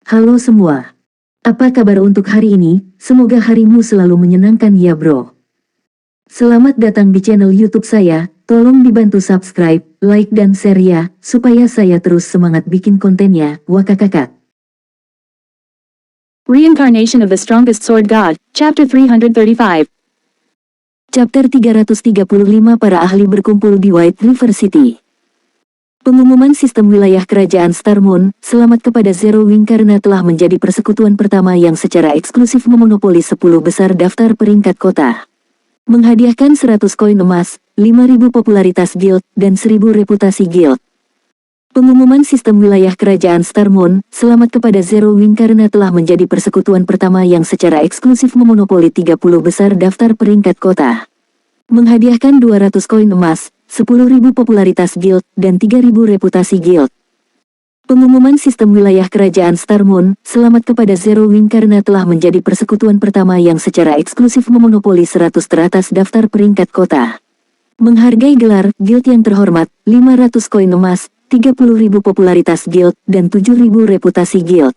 Halo semua. Apa kabar untuk hari ini? Semoga harimu selalu menyenangkan ya bro. Selamat datang di channel YouTube saya. Tolong dibantu subscribe, like dan share ya, supaya saya terus semangat bikin kontennya. Wakakakak. Reincarnation of the Strongest Sword God, Chapter 335. Chapter 335 Para ahli berkumpul di White River City. Pengumuman sistem wilayah kerajaan Star Moon, selamat kepada Zero Wing karena telah menjadi persekutuan pertama yang secara eksklusif memonopoli 10 besar daftar peringkat kota. Menghadiahkan 100 koin emas, 5.000 popularitas guild, dan 1.000 reputasi guild. Pengumuman sistem wilayah kerajaan Star Moon, selamat kepada Zero Wing karena telah menjadi persekutuan pertama yang secara eksklusif memonopoli 30 besar daftar peringkat kota. Menghadiahkan 200 koin emas, 10.000 popularitas guild, dan 3.000 reputasi guild. Pengumuman sistem wilayah kerajaan Star Moon, selamat kepada Zero Wing karena telah menjadi persekutuan pertama yang secara eksklusif memonopoli 100 teratas daftar peringkat kota. Menghargai gelar guild yang terhormat, 500 koin emas, 30.000 popularitas guild, dan 7.000 reputasi guild.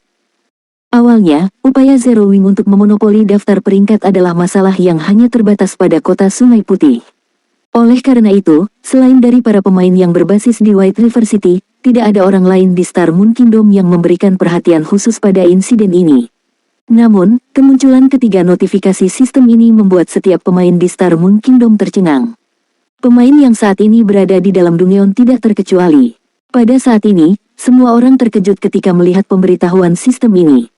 Awalnya, upaya Zero Wing untuk memonopoli daftar peringkat adalah masalah yang hanya terbatas pada kota Sungai Putih. Oleh karena itu, selain dari para pemain yang berbasis di White River City, tidak ada orang lain di Star Moon Kingdom yang memberikan perhatian khusus pada insiden ini. Namun, kemunculan ketiga notifikasi sistem ini membuat setiap pemain di Star Moon Kingdom tercengang. Pemain yang saat ini berada di dalam Dungeon tidak terkecuali. Pada saat ini, semua orang terkejut ketika melihat pemberitahuan sistem ini.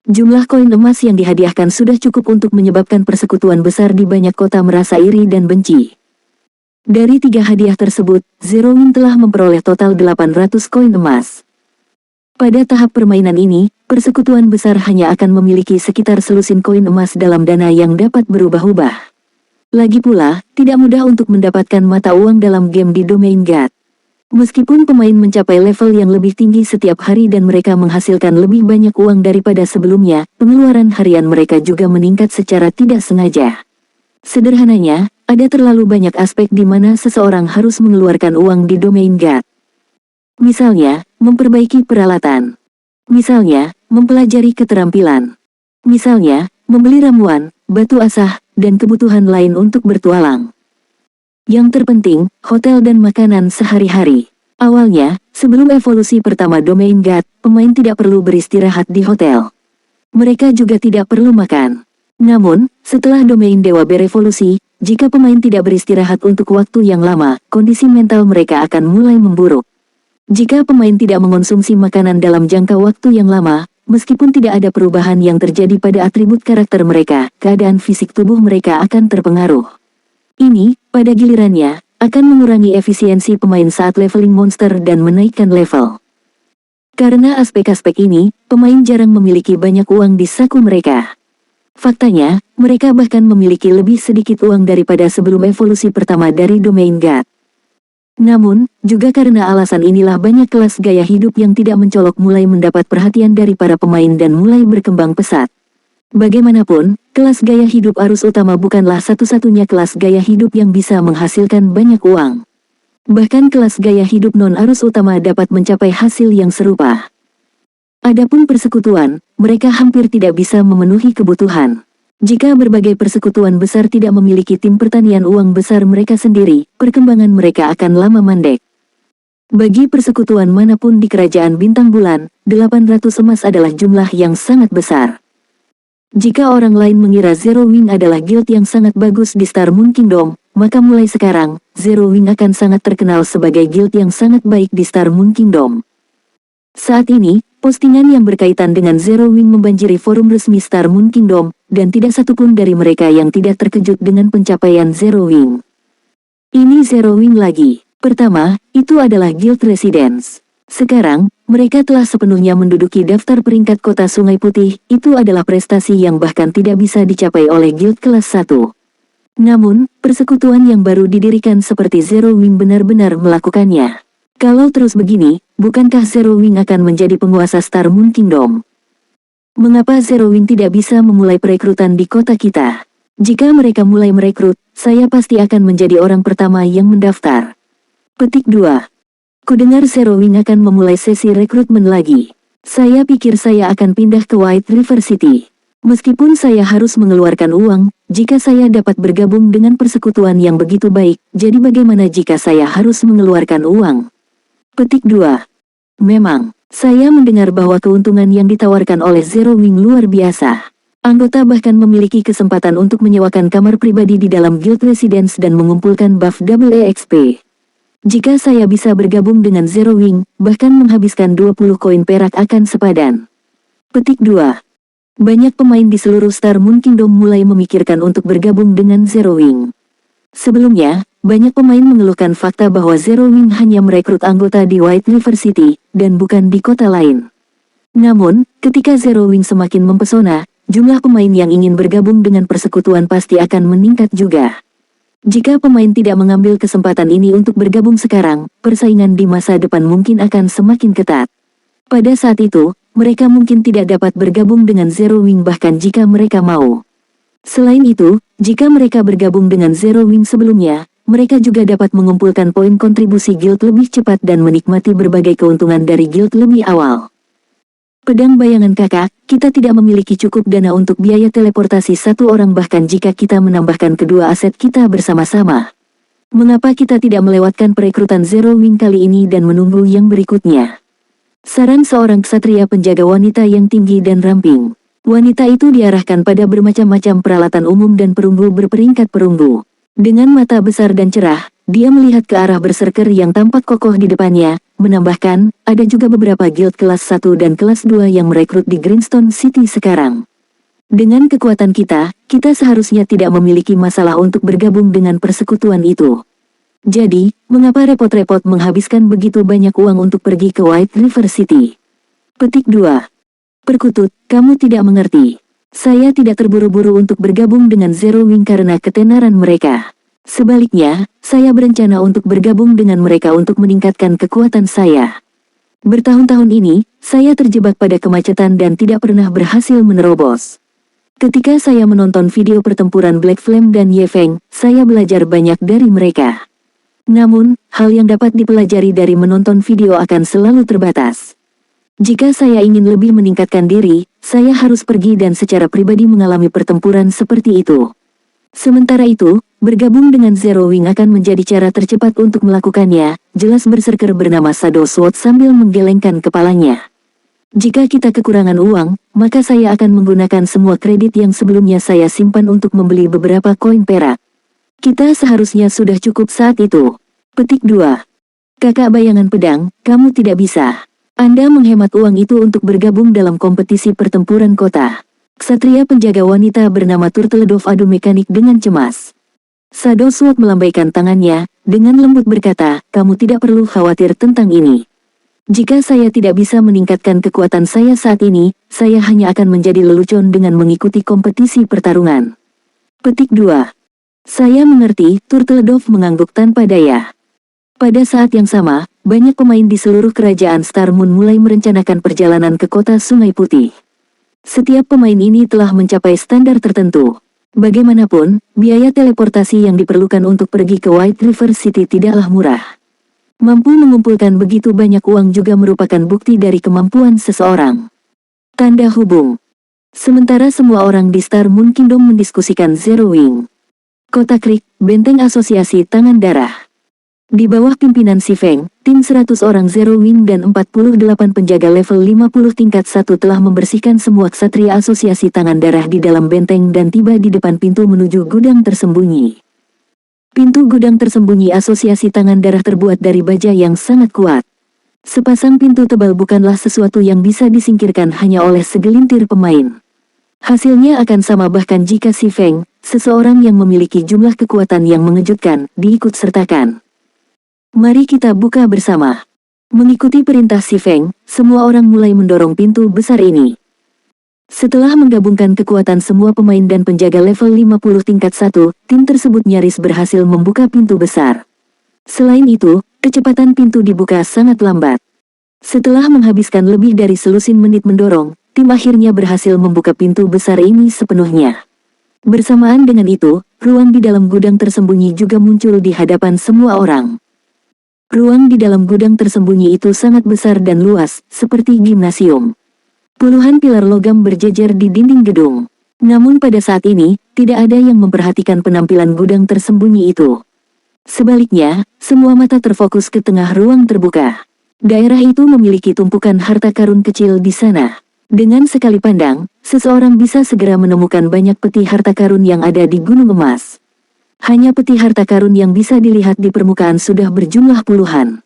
Jumlah koin emas yang dihadiahkan sudah cukup untuk menyebabkan persekutuan besar di banyak kota merasa iri dan benci. Dari 3 hadiah tersebut, Zero Wing telah memperoleh total 800 koin emas. Pada tahap permainan ini, persekutuan besar hanya akan memiliki sekitar selusin koin emas dalam dana yang dapat berubah-ubah. Lagi pula, tidak mudah untuk mendapatkan mata uang dalam game di Domain God. Meskipun pemain mencapai level yang lebih tinggi setiap hari dan mereka menghasilkan lebih banyak uang daripada sebelumnya, pengeluaran harian mereka juga meningkat secara tidak sengaja. Sederhananya, ada terlalu banyak aspek di mana seseorang harus mengeluarkan uang di Domain God. Misalnya, memperbaiki peralatan. Misalnya, mempelajari keterampilan. Misalnya, membeli ramuan, batu asah, dan kebutuhan lain untuk bertualang. Yang terpenting, hotel dan makanan sehari-hari. Awalnya, sebelum evolusi pertama Domain God, pemain tidak perlu beristirahat di hotel. Mereka juga tidak perlu makan. Namun, setelah Domain Dewa berevolusi, jika pemain tidak beristirahat untuk waktu yang lama, kondisi mental mereka akan mulai memburuk. Jika pemain tidak mengonsumsi makanan dalam jangka waktu yang lama, meskipun tidak ada perubahan yang terjadi pada atribut karakter mereka, keadaan fisik tubuh mereka akan terpengaruh. Ini, pada gilirannya, akan mengurangi efisiensi pemain saat leveling monster dan menaikkan level. Karena aspek-aspek ini, pemain jarang memiliki banyak uang di saku mereka. Faktanya, mereka bahkan memiliki lebih sedikit uang daripada sebelum evolusi pertama dari Domain God. Namun, juga karena alasan inilah banyak kelas gaya hidup yang tidak mencolok mulai mendapat perhatian dari para pemain dan mulai berkembang pesat. Bagaimanapun, kelas gaya hidup arus utama bukanlah satu-satunya kelas gaya hidup yang bisa menghasilkan banyak uang. Bahkan kelas gaya hidup non-arus utama dapat mencapai hasil yang serupa. Adapun persekutuan, mereka hampir tidak bisa memenuhi kebutuhan. Jika berbagai persekutuan besar tidak memiliki tim pertanian uang besar mereka sendiri, perkembangan mereka akan lama mandek. Bagi persekutuan manapun di kerajaan bintang bulan, 800 emas adalah jumlah yang sangat besar. Jika orang lain mengira Zero Wing adalah guild yang sangat bagus di Star Moon Kingdom, maka mulai sekarang, Zero Wing akan sangat terkenal sebagai guild yang sangat baik di Star Moon Kingdom. Saat ini, postingan yang berkaitan dengan Zero Wing membanjiri forum resmi Star Moon Kingdom, dan tidak satupun dari mereka yang tidak terkejut dengan pencapaian Zero Wing. Ini Zero Wing lagi. Pertama, itu adalah Guild Residence. Sekarang, mereka telah sepenuhnya menduduki daftar peringkat kota Sungai Putih, itu adalah prestasi yang bahkan tidak bisa dicapai oleh Guild kelas 1. Namun, persekutuan yang baru didirikan seperti Zero Wing benar-benar melakukannya. Kalau terus begini, bukankah Zero Wing akan menjadi penguasa Star Moon Kingdom? Mengapa Zero Wing tidak bisa memulai perekrutan di kota kita? Jika mereka mulai merekrut, saya pasti akan menjadi orang pertama yang mendaftar. Petik 2. Kudengar Zero Wing akan memulai sesi rekrutmen lagi. Saya pikir saya akan pindah ke White River City. Meskipun saya harus mengeluarkan uang, jika saya dapat bergabung dengan persekutuan yang begitu baik, jadi bagaimana jika saya harus mengeluarkan uang? Petik 2. Memang, saya mendengar bahwa keuntungan yang ditawarkan oleh Zero Wing luar biasa. Anggota bahkan memiliki kesempatan untuk menyewakan kamar pribadi di dalam Guild Residence dan mengumpulkan buff EXP. Jika saya bisa bergabung dengan Zero Wing, bahkan menghabiskan 20 koin perak akan sepadan. Petik 2. Banyak pemain di seluruh Star Moon Kingdom mulai memikirkan untuk bergabung dengan Zero Wing. Sebelumnya, banyak pemain mengeluhkan fakta bahwa Zero Wing hanya merekrut anggota di White River City, dan bukan di kota lain. Namun, ketika Zero Wing semakin mempesona, jumlah pemain yang ingin bergabung dengan persekutuan pasti akan meningkat juga. Jika pemain tidak mengambil kesempatan ini untuk bergabung sekarang, persaingan di masa depan mungkin akan semakin ketat. Pada saat itu, mereka mungkin tidak dapat bergabung dengan Zero Wing bahkan jika mereka mau. Selain itu, jika mereka bergabung dengan Zero Wing sebelumnya, mereka juga dapat mengumpulkan poin kontribusi guild lebih cepat dan menikmati berbagai keuntungan dari guild lebih awal. Pedang bayangan kakak, kita tidak memiliki cukup dana untuk biaya teleportasi satu orang bahkan jika kita menambahkan kedua aset kita bersama-sama. Mengapa kita tidak melewatkan perekrutan Zero Wing kali ini dan menunggu yang berikutnya? Saran seorang ksatria penjaga wanita yang tinggi dan ramping. Wanita itu diarahkan pada bermacam-macam peralatan umum dan perunggu berperingkat perunggu. Dengan mata besar dan cerah, dia melihat ke arah berserker yang tampak kokoh di depannya, menambahkan, ada juga beberapa guild kelas 1 dan kelas 2 yang merekrut di Greenstone City sekarang. Dengan kekuatan kita seharusnya tidak memiliki masalah untuk bergabung dengan persekutuan itu. Jadi, mengapa repot-repot menghabiskan begitu banyak uang untuk pergi ke White River City? Petik 2. Perkutut, kamu tidak mengerti. Saya tidak terburu-buru untuk bergabung dengan Zero Wing karena ketenaran mereka. Sebaliknya, saya berencana untuk bergabung dengan mereka untuk meningkatkan kekuatan saya. Bertahun-tahun ini, saya terjebak pada kemacetan dan tidak pernah berhasil menerobos. Ketika saya menonton video pertempuran Black Flame dan Ye Feng, saya belajar banyak dari mereka. Namun, hal yang dapat dipelajari dari menonton video akan selalu terbatas. Jika saya ingin lebih meningkatkan diri, saya harus pergi dan secara pribadi mengalami pertempuran seperti itu. Sementara itu, bergabung dengan Zero Wing akan menjadi cara tercepat untuk melakukannya, jelas berserker bernama Shadow Sword sambil menggelengkan kepalanya. Jika kita kekurangan uang, maka saya akan menggunakan semua kredit yang sebelumnya saya simpan untuk membeli beberapa koin perak. Kita seharusnya sudah cukup saat itu. Petik 2. Kakak bayangan pedang, kamu tidak bisa. Anda menghemat uang itu untuk bergabung dalam kompetisi pertempuran kota. Ksatria penjaga wanita bernama Turtledove adu mekanik dengan cemas. Shadow Sword melambaikan tangannya, dengan lembut berkata, kamu tidak perlu khawatir tentang ini. Jika saya tidak bisa meningkatkan kekuatan saya saat ini, saya hanya akan menjadi lelucon dengan mengikuti kompetisi pertarungan. Petik 2. Saya mengerti, Turtledove mengangguk tanpa daya. Pada saat yang sama, banyak pemain di seluruh kerajaan Star Moon mulai merencanakan perjalanan ke kota Sungai Putih. Setiap pemain ini telah mencapai standar tertentu. Bagaimanapun, biaya teleportasi yang diperlukan untuk pergi ke White River City tidaklah murah. Mampu mengumpulkan begitu banyak uang juga merupakan bukti dari kemampuan seseorang. Tanda hubung. Sementara semua orang di Star Moon Kingdom mendiskusikan Zero Wing. Kota Creek, benteng asosiasi tangan darah. Di bawah pimpinan Si Feng, tim 100 orang Zero Wing dan 48 penjaga level 50 tingkat 1 telah membersihkan semua ksatria asosiasi tangan darah di dalam benteng dan tiba di depan pintu menuju gudang tersembunyi. Pintu gudang tersembunyi asosiasi tangan darah terbuat dari baja yang sangat kuat. Sepasang pintu tebal bukanlah sesuatu yang bisa disingkirkan hanya oleh segelintir pemain. Hasilnya akan sama bahkan jika Si Feng, seseorang yang memiliki jumlah kekuatan yang mengejutkan, diikut sertakan. Mari kita buka bersama. Mengikuti perintah Si Feng, semua orang mulai mendorong pintu besar ini. Setelah menggabungkan kekuatan semua pemain dan penjaga level 50 tingkat 1, tim tersebut nyaris berhasil membuka pintu besar. Selain itu, kecepatan pintu dibuka sangat lambat. Setelah menghabiskan lebih dari selusin menit mendorong, tim akhirnya berhasil membuka pintu besar ini sepenuhnya. Bersamaan dengan itu, ruang di dalam gudang tersembunyi juga muncul di hadapan semua orang. Ruang di dalam gudang tersembunyi itu sangat besar dan luas, seperti gimnasium. Puluhan pilar logam berjejer di dinding gedung. Namun pada saat ini, tidak ada yang memperhatikan penampilan gudang tersembunyi itu. Sebaliknya, semua mata terfokus ke tengah ruang terbuka. Daerah itu memiliki tumpukan harta karun kecil di sana. Dengan sekali pandang, seseorang bisa segera menemukan banyak peti harta karun yang ada di gunung emas. Hanya peti harta karun yang bisa dilihat di permukaan sudah berjumlah puluhan.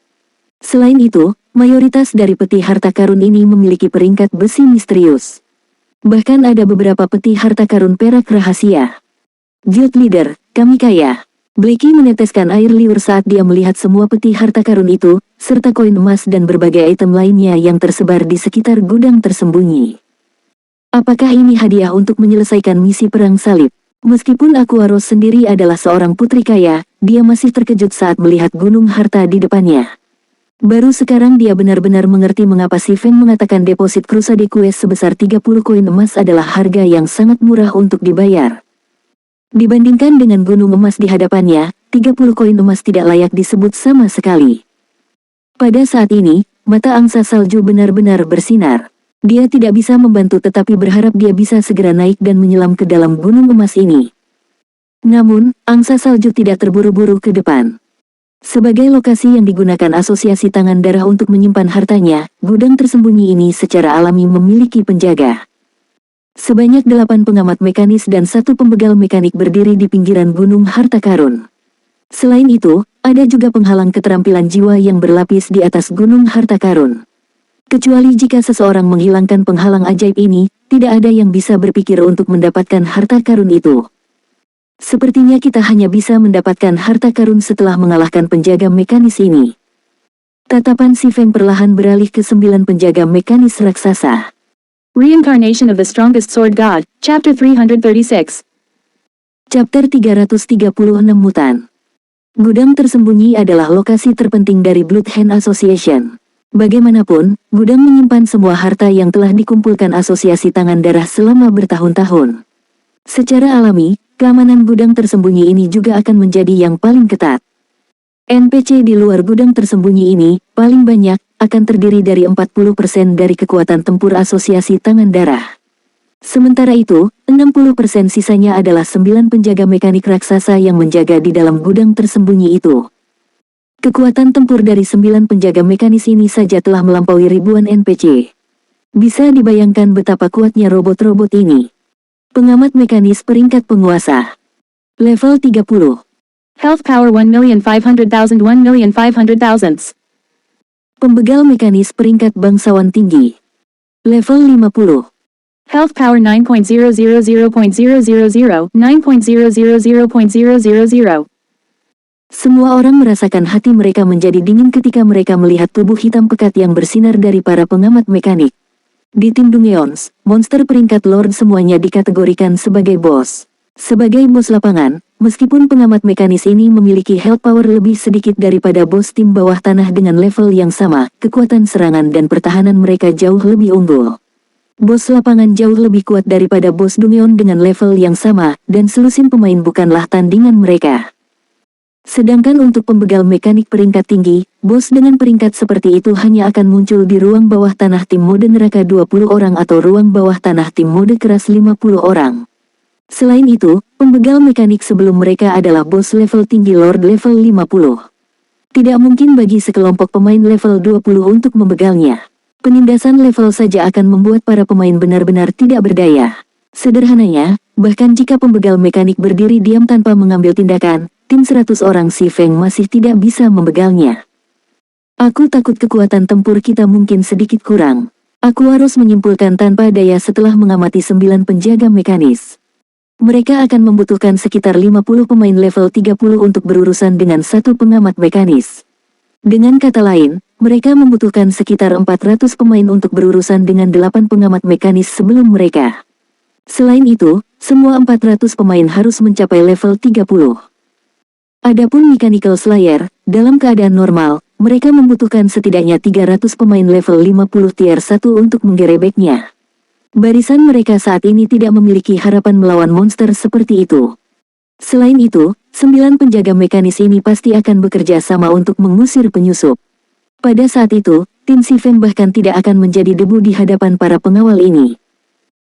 Selain itu, mayoritas dari peti harta karun ini memiliki peringkat besi misterius. Bahkan ada beberapa peti harta karun perak rahasia. Guild Leader, kami kaya. Blackie meneteskan air liur saat dia melihat semua peti harta karun itu, serta koin emas dan berbagai item lainnya yang tersebar di sekitar gudang tersembunyi. Apakah ini hadiah untuk menyelesaikan misi perang salib? Meskipun Aquaros sendiri adalah seorang putri kaya, dia masih terkejut saat melihat gunung harta di depannya. Baru sekarang dia benar-benar mengerti mengapa si Feng mengatakan deposit Crusade Quest sebesar 30 koin emas adalah harga yang sangat murah untuk dibayar. Dibandingkan dengan gunung emas di hadapannya, 30 koin emas tidak layak disebut sama sekali. Pada saat ini, mata angsa salju benar-benar bersinar. Dia tidak bisa membantu tetapi berharap dia bisa segera naik dan menyelam ke dalam gunung emas ini. Namun, angsa salju tidak terburu-buru ke depan. Sebagai lokasi yang digunakan asosiasi tangan darah untuk menyimpan hartanya, gudang tersembunyi ini secara alami memiliki penjaga. Sebanyak 8 pengamat mekanis dan 1 pembegal mekanik berdiri di pinggiran gunung harta karun. Selain itu, ada juga penghalang keterampilan jiwa yang berlapis di atas gunung harta karun. Kecuali jika seseorang menghilangkan penghalang ajaib ini, tidak ada yang bisa berpikir untuk mendapatkan harta karun itu. Sepertinya kita hanya bisa mendapatkan harta karun setelah mengalahkan penjaga mekanis ini. Tatapan si Feng perlahan beralih ke 9 penjaga mekanis raksasa. Reincarnation of the Strongest Sword God, Chapter 336. Chapter 336 Mutan. Gudang tersembunyi adalah lokasi terpenting dari Blood Hand Association. Bagaimanapun, gudang menyimpan semua harta yang telah dikumpulkan asosiasi tangan darah selama bertahun-tahun. Secara alami, keamanan gudang tersembunyi ini juga akan menjadi yang paling ketat. NPC di luar gudang tersembunyi ini, paling banyak, akan terdiri dari 40% dari kekuatan tempur asosiasi tangan darah. Sementara itu, 60% sisanya adalah 9 penjaga mekanik raksasa yang menjaga di dalam gudang tersembunyi itu. Kekuatan tempur dari 9 penjaga mekanis ini saja telah melampaui ribuan NPC. Bisa dibayangkan betapa kuatnya robot-robot ini. Pengamat mekanis peringkat penguasa. Level 30. Health power 1,500,000 1,500,000. Pembegal mekanis peringkat bangsawan tinggi. Level 50. Health power 9.000.000, 9.000.000. Semua orang merasakan hati mereka menjadi dingin ketika mereka melihat tubuh hitam pekat yang bersinar dari para pengamat mekanik. Di tim Dungeons, monster peringkat Lord semuanya dikategorikan sebagai bos. Sebagai bos lapangan, meskipun pengamat mekanis ini memiliki health power lebih sedikit daripada bos tim bawah tanah dengan level yang sama, kekuatan serangan dan pertahanan mereka jauh lebih unggul. Bos lapangan jauh lebih kuat daripada bos Dungeon dengan level yang sama, dan selusin pemain bukanlah tandingan mereka. Sedangkan untuk pembegal mekanik peringkat tinggi, bos dengan peringkat seperti itu hanya akan muncul di ruang bawah tanah tim mode neraka 20 orang atau ruang bawah tanah tim mode keras 50 orang. Selain itu, pembegal mekanik sebelum mereka adalah bos level tinggi Lord level 50. Tidak mungkin bagi sekelompok pemain level 20 untuk membegalnya. Penindasan level saja akan membuat para pemain benar-benar tidak berdaya. Sederhananya, bahkan jika pembegal mekanik berdiri diam tanpa mengambil tindakan, tim 100 orang si Feng masih tidak bisa membegalnya. Aku takut kekuatan tempur kita mungkin sedikit kurang. Aku harus menyimpulkan tanpa daya setelah mengamati 9 penjaga mekanis. Mereka akan membutuhkan sekitar 50 pemain level 30 untuk berurusan dengan 1 pengamat mekanis. Dengan kata lain, mereka membutuhkan sekitar 400 pemain untuk berurusan dengan 8 pengamat mekanis sebelum mereka. Selain itu, semua 400 pemain harus mencapai level 30. Adapun Mechanical Slayer, dalam keadaan normal, mereka membutuhkan setidaknya 300 pemain level 50 tier 1 untuk menggerebeknya. Barisan mereka saat ini tidak memiliki harapan melawan monster seperti itu. Selain itu, 9 penjaga mekanis ini pasti akan bekerja sama untuk mengusir penyusup. Pada saat itu, tim Si Feng bahkan tidak akan menjadi debu di hadapan para pengawal ini.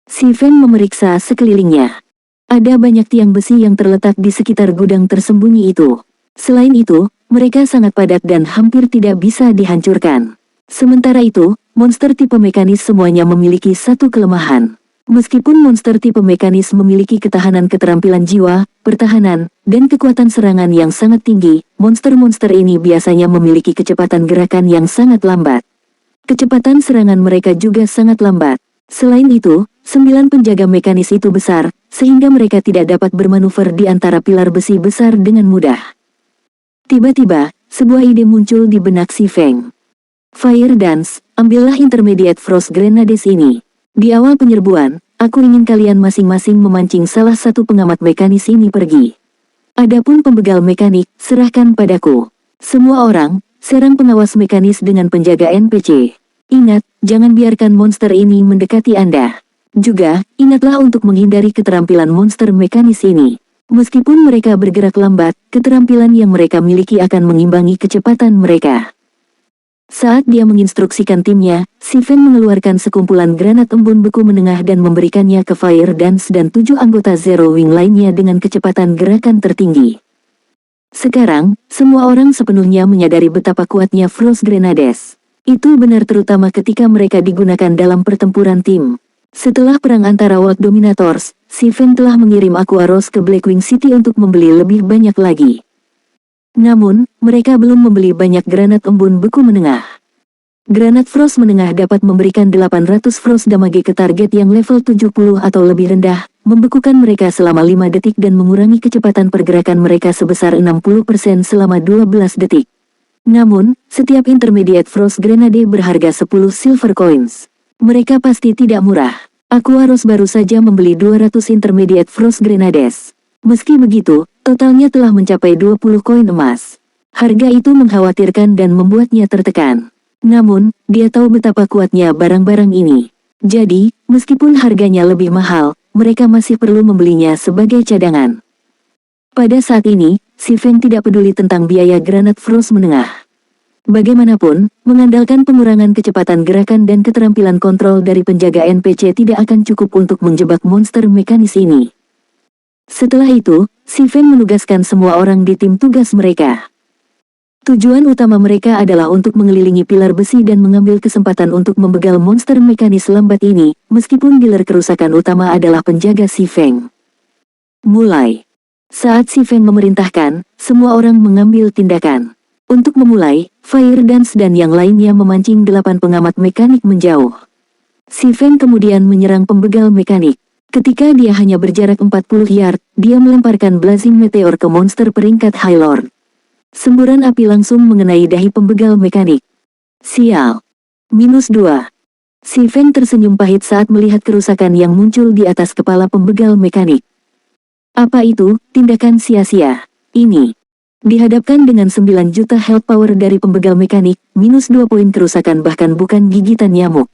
Si Feng memeriksa sekelilingnya. Ada banyak tiang besi yang terletak di sekitar gudang tersembunyi itu. Selain itu, mereka sangat padat dan hampir tidak bisa dihancurkan. Sementara itu, monster tipe mekanis semuanya memiliki satu kelemahan. Meskipun monster tipe mekanis memiliki ketahanan keterampilan jiwa, pertahanan, dan kekuatan serangan yang sangat tinggi, monster-monster ini biasanya memiliki kecepatan gerakan yang sangat lambat. Kecepatan serangan mereka juga sangat lambat. Selain itu, 9 penjaga mekanis itu besar, sehingga mereka tidak dapat bermanuver di antara pilar besi besar dengan mudah. Tiba-tiba, sebuah ide muncul di benak Si Feng. Fire Dance, ambillah Intermediate Frost Grenades ini. Di awal penyerbuan, aku ingin kalian masing-masing memancing salah satu pengamat mekanis ini pergi. Adapun pembegal mekanik, serahkan padaku. Semua orang, serang pengawas mekanis dengan penjaga NPC. Ingat, jangan biarkan monster ini mendekati Anda. Juga, ingatlah untuk menghindari keterampilan monster mekanis ini. Meskipun mereka bergerak lambat, keterampilan yang mereka miliki akan mengimbangi kecepatan mereka. Saat dia menginstruksikan timnya, Si Feng mengeluarkan sekumpulan granat embun beku menengah dan memberikannya ke Fire Dance dan 7 anggota Zero Wing lainnya dengan kecepatan gerakan tertinggi. Sekarang, semua orang sepenuhnya menyadari betapa kuatnya Frost Grenades. Itu benar terutama ketika mereka digunakan dalam pertempuran tim. Setelah perang antara World Dominators, Si Feng telah mengirim Aquaros ke Blackwing City untuk membeli lebih banyak lagi. Namun, mereka belum membeli banyak granat embun beku menengah. Granat Frost menengah dapat memberikan 800 Frost damage ke target yang level 70 atau lebih rendah, membekukan mereka selama 5 detik dan mengurangi kecepatan pergerakan mereka sebesar 60% selama 12 detik. Namun, setiap Intermediate Frost Grenade berharga 10 silver coins. Mereka pasti tidak murah. Aquaros baru saja membeli 200 Intermediate Frost Grenades. Meski begitu, totalnya telah mencapai 20 koin emas. Harga itu mengkhawatirkan dan membuatnya tertekan. Namun, dia tahu betapa kuatnya barang-barang ini. Jadi, meskipun harganya lebih mahal, mereka masih perlu membelinya sebagai cadangan. Pada saat ini, Si Feng tidak peduli tentang biaya granat Frost menengah. Bagaimanapun, mengandalkan pengurangan kecepatan gerakan dan keterampilan kontrol dari penjaga NPC tidak akan cukup untuk menjebak monster mekanis ini. Setelah itu, Si Feng menugaskan semua orang di tim tugas mereka. Tujuan utama mereka adalah untuk mengelilingi pilar besi dan mengambil kesempatan untuk membegal monster mekanis lambat ini, meskipun dealer kerusakan utama adalah penjaga Si Feng. Mulai. Saat Si Feng memerintahkan, semua orang mengambil tindakan. Untuk memulai, Fire Dance dan yang lainnya memancing 8 pengamat mekanik menjauh. Si Feng kemudian menyerang pembegal mekanik. Ketika dia hanya berjarak 40 yard, dia melemparkan Blazing Meteor ke monster peringkat High Lord. Semburan api langsung mengenai dahi pembegal mekanik. Sial. -2. Si Feng tersenyum pahit saat melihat kerusakan yang muncul di atas kepala pembegal mekanik. Apa itu, tindakan sia-sia? Ini. Dihadapkan dengan 9 juta health power dari pembegal mekanik, -2 poin kerusakan bahkan bukan gigitan nyamuk.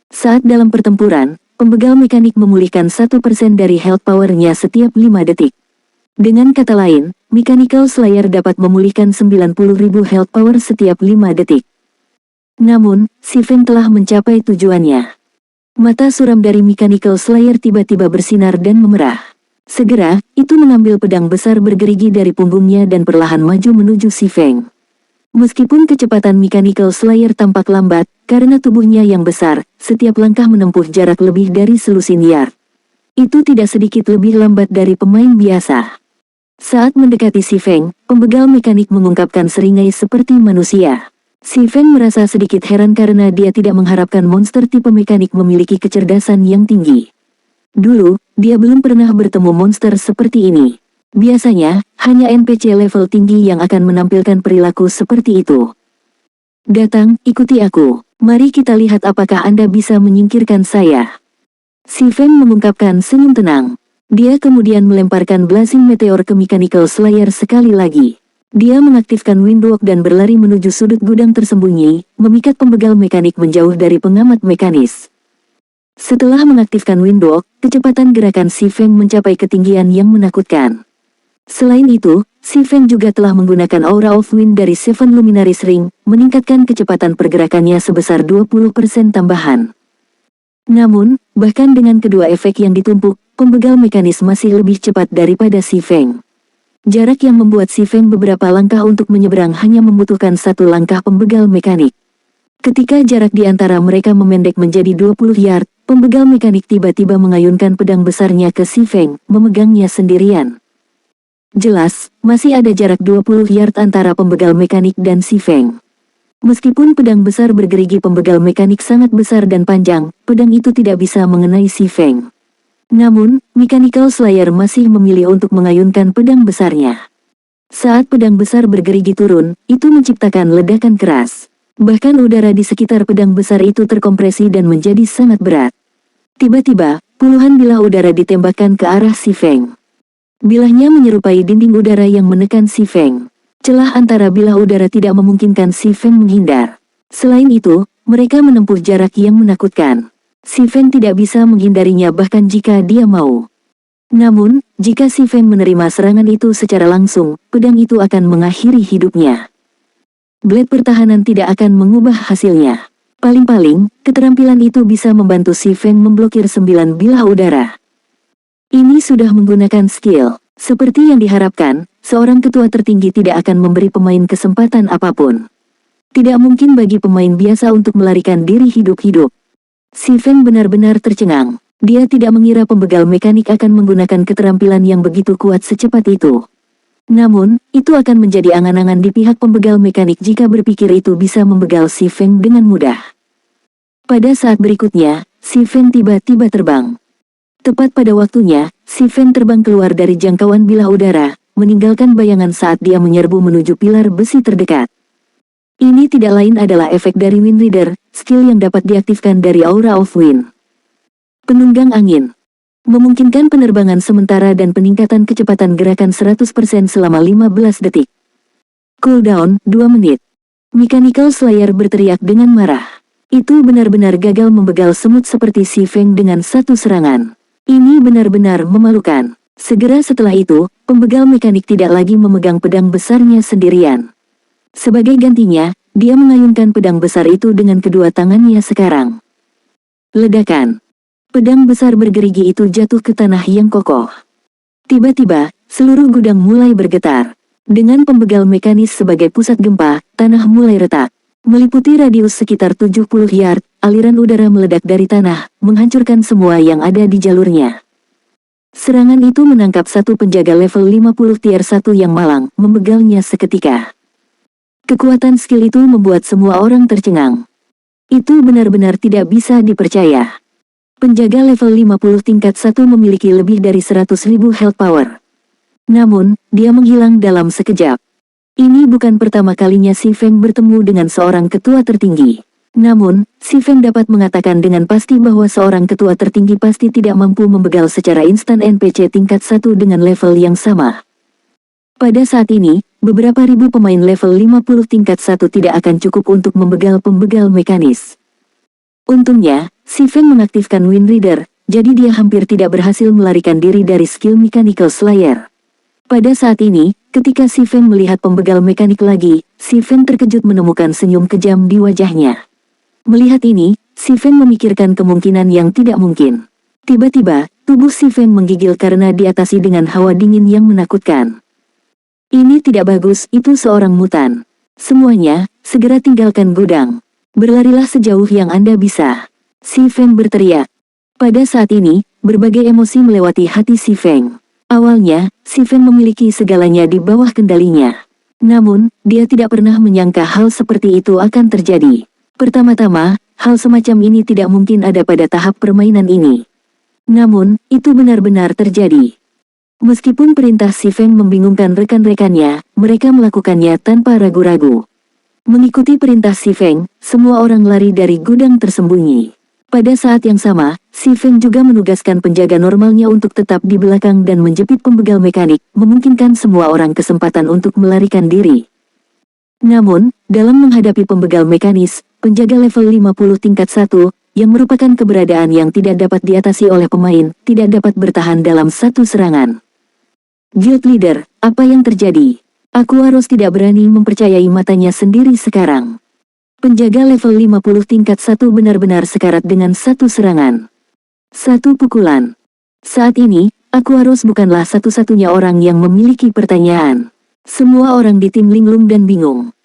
Saat dalam pertempuran, pembegal mekanik memulihkan 1% dari health powernya setiap 5 detik. Dengan kata lain, Mechanical Slayer dapat memulihkan 90.000 health power setiap 5 detik. Namun, Si Feng telah mencapai tujuannya. Mata suram dari Mechanical Slayer tiba-tiba bersinar dan memerah. Segera, itu mengambil pedang besar bergerigi dari punggungnya dan perlahan maju menuju Si Feng. Meskipun kecepatan Mechanical Slayer tampak lambat, karena tubuhnya yang besar, setiap langkah menempuh jarak lebih dari selusin yard. Itu tidak sedikit lebih lambat dari pemain biasa. Saat mendekati Si Feng, pembegal mekanik mengungkapkan seringai seperti manusia. Si Feng merasa sedikit heran karena dia tidak mengharapkan monster tipe mekanik memiliki kecerdasan yang tinggi. Dulu, dia belum pernah bertemu monster seperti ini. Biasanya, hanya NPC level tinggi yang akan menampilkan perilaku seperti itu. Datang, ikuti aku. Mari kita lihat apakah Anda bisa menyingkirkan saya. Si Feng mengungkapkan senyum tenang. Dia kemudian melemparkan Blazing Meteor ke Mechanical Slayer sekali lagi. Dia mengaktifkan Windwalk dan berlari menuju sudut gudang tersembunyi, memikat pembegal mekanik menjauh dari pengamat mekanis. Setelah mengaktifkan Windwalk, kecepatan gerakan Si Feng mencapai ketinggian yang menakutkan. Selain itu, Si Feng juga telah menggunakan Aura of Wind dari Seven Luminaries Ring, meningkatkan kecepatan pergerakannya sebesar 20% tambahan. Namun, bahkan dengan kedua efek yang ditumpuk, pembegal mekanis masih lebih cepat daripada si Feng. Jarak yang membuat si Feng beberapa langkah untuk menyeberang hanya membutuhkan satu langkah pembegal mekanik. Ketika jarak di antara mereka memendek menjadi 20 yard, pembegal mekanik tiba-tiba mengayunkan pedang besarnya ke si Feng, memegangnya sendirian. Jelas, masih ada jarak 20 yard antara pembegal mekanik dan si Feng. Meskipun pedang besar bergerigi pembegal mekanik sangat besar dan panjang, pedang itu tidak bisa mengenai si Feng. Namun, Mechanical Slayer masih memilih untuk mengayunkan pedang besarnya. Saat pedang besar bergerigi turun, itu menciptakan ledakan keras. Bahkan udara di sekitar pedang besar itu terkompresi dan menjadi sangat berat. Tiba-tiba, puluhan bilah udara ditembakkan ke arah si Feng. Bilahnya menyerupai dinding udara yang menekan si Feng. Celah antara bilah udara tidak memungkinkan si Feng menghindar. Selain itu, mereka menempuh jarak yang menakutkan. Si Feng tidak bisa menghindarinya bahkan jika dia mau. Namun, jika si Feng menerima serangan itu secara langsung, pedang itu akan mengakhiri hidupnya. Blade pertahanan tidak akan mengubah hasilnya. Paling-paling, keterampilan itu bisa membantu si Feng memblokir 9 bilah udara. Ini sudah menggunakan skill. Seperti yang diharapkan, seorang ketua tertinggi tidak akan memberi pemain kesempatan apapun. Tidak mungkin bagi pemain biasa untuk melarikan diri hidup-hidup. Si Feng benar-benar tercengang. Dia tidak mengira pembegal mekanik akan menggunakan keterampilan yang begitu kuat secepat itu. Namun, itu akan menjadi angan-angan di pihak pembegal mekanik jika berpikir itu bisa membegal si Feng dengan mudah. Pada saat berikutnya, si Feng tiba-tiba terbang. Tepat pada waktunya, si Feng terbang keluar dari jangkauan bilah udara, meninggalkan bayangan saat dia menyerbu menuju pilar besi terdekat. Ini tidak lain adalah efek dari Wind Rider, skill yang dapat diaktifkan dari Aura of Wind. Penunggang angin. Memungkinkan penerbangan sementara dan peningkatan kecepatan gerakan 100% selama 15 detik. Cooldown, 2 menit. Mechanical Slayer berteriak dengan marah. Itu benar-benar gagal membegal semut seperti si Feng dengan satu serangan. Ini benar-benar memalukan. Segera setelah itu, pembegal mekanik tidak lagi memegang pedang besarnya sendirian. Sebagai gantinya, dia mengayunkan pedang besar itu dengan kedua tangannya sekarang. Ledakan. Pedang besar bergerigi itu jatuh ke tanah yang kokoh. Tiba-tiba, seluruh gudang mulai bergetar. Dengan pembegal mekanis sebagai pusat gempa, tanah mulai retak. Meliputi radius sekitar 70 yard, aliran udara meledak dari tanah, menghancurkan semua yang ada di jalurnya. Serangan itu menangkap satu penjaga level 50 tier 1 yang malang, membegalnya seketika. Kekuatan skill itu membuat semua orang tercengang. Itu benar-benar tidak bisa dipercaya. Penjaga level 50 tingkat 1 memiliki lebih dari 100.000 health power. Namun, dia menghilang dalam sekejap. Ini bukan pertama kalinya si Feng bertemu dengan seorang ketua tertinggi. Namun, si Feng dapat mengatakan dengan pasti bahwa seorang ketua tertinggi pasti tidak mampu membegal secara instan NPC tingkat 1 dengan level yang sama. Pada saat ini, beberapa ribu pemain level 50 tingkat 1 tidak akan cukup untuk membegal pembegal mekanis. Untungnya, si Feng mengaktifkan Wind Rider, jadi dia hampir tidak berhasil melarikan diri dari skill Mechanical Slayer. Pada saat ini, ketika si Feng melihat pembegal mekanik lagi, si Feng terkejut menemukan senyum kejam di wajahnya. Melihat ini, si Feng memikirkan kemungkinan yang tidak mungkin. Tiba-tiba, tubuh si Feng menggigil karena diatasi dengan hawa dingin yang menakutkan. Ini tidak bagus, itu seorang mutan. Semuanya, segera tinggalkan gudang. Berlarilah sejauh yang Anda bisa. Si Feng berteriak. Pada saat ini, berbagai emosi melewati hati si Feng. Awalnya, si Feng memiliki segalanya di bawah kendalinya. Namun, dia tidak pernah menyangka hal seperti itu akan terjadi. Pertama-tama, hal semacam ini tidak mungkin ada pada tahap permainan ini. Namun, itu benar-benar terjadi. Meskipun perintah si Feng membingungkan rekan-rekannya, mereka melakukannya tanpa ragu-ragu. Mengikuti perintah si Feng, semua orang lari dari gudang tersembunyi. Pada saat yang sama, si Feng juga menugaskan penjaga normalnya untuk tetap di belakang dan menjepit pembegal mekanik, memungkinkan semua orang kesempatan untuk melarikan diri. Namun, dalam menghadapi pembegal mekanis, penjaga level 50 tingkat 1, yang merupakan keberadaan yang tidak dapat diatasi oleh pemain, tidak dapat bertahan dalam satu serangan. Guild Leader, apa yang terjadi? Aquaros tidak berani mempercayai matanya sendiri sekarang. Penjaga level 50 tingkat 1 benar-benar sekarat dengan satu serangan. Satu pukulan. Saat ini, Aquaros bukanlah satu-satunya orang yang memiliki pertanyaan. Semua orang di tim linglung dan bingung.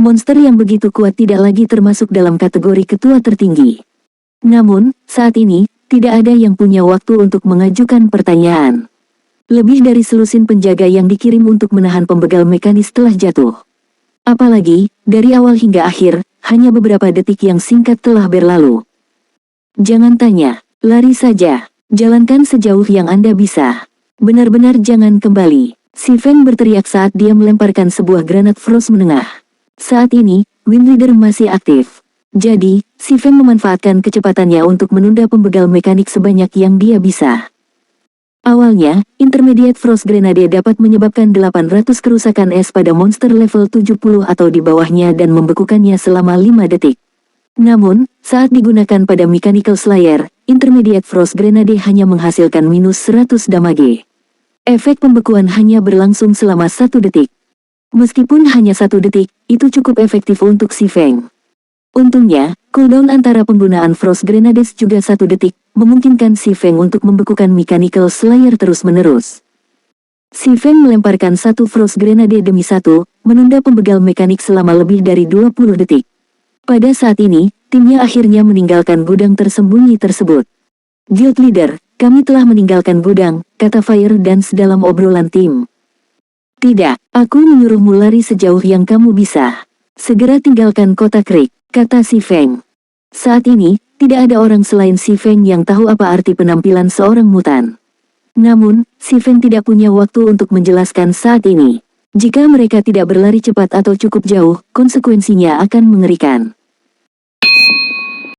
Monster yang begitu kuat tidak lagi termasuk dalam kategori ketua tertinggi. Namun, saat ini, tidak ada yang punya waktu untuk mengajukan pertanyaan. Lebih dari selusin penjaga yang dikirim untuk menahan pembegal mekanis telah jatuh. Apalagi, dari awal hingga akhir, hanya beberapa detik yang singkat telah berlalu. Jangan tanya, lari saja. Jalankan sejauh yang Anda bisa. Benar-benar jangan kembali. Si Feng berteriak saat dia melemparkan sebuah granat frost menengah. Saat ini, Wind Rider masih aktif. Jadi, si Feng memanfaatkan kecepatannya untuk menunda pembegal mekanik sebanyak yang dia bisa. Awalnya, Intermediate Frost Grenade dapat menyebabkan 800 kerusakan es pada monster level 70 atau di bawahnya dan membekukannya selama 5 detik. Namun, saat digunakan pada Mechanical Slayer, Intermediate Frost Grenade hanya menghasilkan minus 100 damage. Efek pembekuan hanya berlangsung selama 1 detik. Meskipun hanya 1 detik, itu cukup efektif untuk si Feng. Untungnya, cooldown antara penggunaan Frost Grenades juga 1 detik, memungkinkan si Feng untuk membekukan Mechanical Slayer terus-menerus. Si Feng melemparkan satu Frost Grenade demi satu, menunda pembegal mekanik selama lebih dari 20 detik. Pada saat ini, timnya akhirnya meninggalkan gudang tersembunyi tersebut. Guild Leader, kami telah meninggalkan gudang, kata Fire Dance dalam obrolan tim. Tidak, aku menyuruhmu lari sejauh yang kamu bisa. Segera tinggalkan kota Creek, kata si Feng. Saat ini, tidak ada orang selain si Feng yang tahu apa arti penampilan seorang mutan. Namun, si Feng tidak punya waktu untuk menjelaskan saat ini. Jika mereka tidak berlari cepat atau cukup jauh, konsekuensinya akan mengerikan.